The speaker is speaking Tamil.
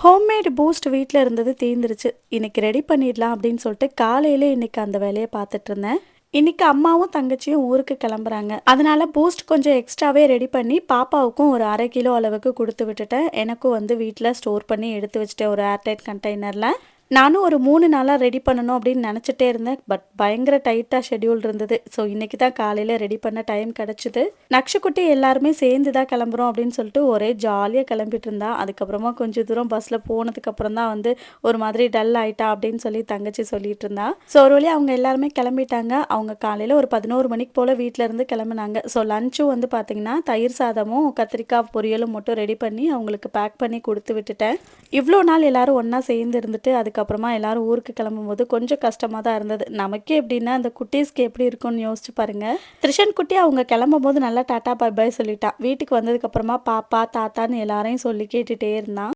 ஹோம்மேட் பூஸ்ட் வீட்ல இருந்தது தீர்ந்துருச்சு. இன்னைக்கு ரெடி பண்ணிடலாம் அப்படின்னு சொல்லிட்டு காலையில இன்னைக்கு அந்த வேலைய பார்த்துட்டு இருந்தேன். இன்னைக்கு அம்மாவும் தங்கச்சியும் ஊருக்கு கிளம்புறாங்க. அதனால பூஸ்ட் கொஞ்சம் எக்ஸ்ட்ராவே ரெடி பண்ணி பாப்பாவுக்கும் ஒரு 1/2 கிலோ அளவுக்கு குடுத்து விட்டுட்டேன். எனக்கும் வந்து வீட்ல ஸ்டோர் பண்ணி எடுத்து வச்சுட்டேன் ஒரு ஏர்டைட் கண்டெய்னர்ல. நானும் ஒரு 3 நாளா ரெடி பண்ணணும் அப்படின்னு நினச்சிட்டே இருந்தேன். பட் பயங்கர டைட்டா ஷெட்யூல் இருந்தது. ஸோ இன்னைக்கு தான் காலையில ரெடி பண்ண டைம் கிடைச்சது. நக்ஷுக்குட்டி எல்லாருமே சேர்ந்து தான் கிளம்புறோம் அப்படின்னு சொல்லிட்டு ஒரே ஜாலியா கிளம்பிட்டு இருந்தா. அதுக்கப்புறமா கொஞ்சம் தூரம் பஸ்ல போனதுக்கு அப்புறம் தான் வந்து ஒரு மாதிரி டல் ஆயிட்டா அப்படின்னு சொல்லி தங்கச்சி சொல்லிட்டு இருந்தா. ஸோ ஒரு வழியா அவங்க எல்லாருமே கிளம்பிட்டாங்க. அவங்க காலையில ஒரு 11 மணிக்கு போல வீட்ல இருந்து கிளம்புனாங்க. ஸோ லஞ்சும் வந்து பார்த்தீங்கன்னா தயிர் சாதமும் கத்திரிக்காய் பொரியலும் மட்டும் ரெடி பண்ணி அவங்களுக்கு பேக் பண்ணி கொடுத்து விட்டுட்டேன். இவ்வளோ நாள் எல்லாரும் ஒன்றா சேர்ந்து இருந்துட்டு அதுக்கப்புறமா எல்லாரும் ஊருக்கு கிளம்பும்போது கொஞ்சம் கஷ்டமாக தான் இருந்தது. நமக்கே எப்படின்னா அந்த குட்டீஸ்க்கு எப்படி இருக்கும்னு யோசிச்சு பாருங்க. த்ரிஷன் குட்டி அவங்க கிளம்பும்போது நல்லா டாட்டா பாய் பாய் சொல்லிட்டா. வீட்டுக்கு வந்ததுக்கப்புறமா பாப்பா தாத்தான்னு எல்லாரையும் சொல்லி கேட்டுட்டே இருந்தான்.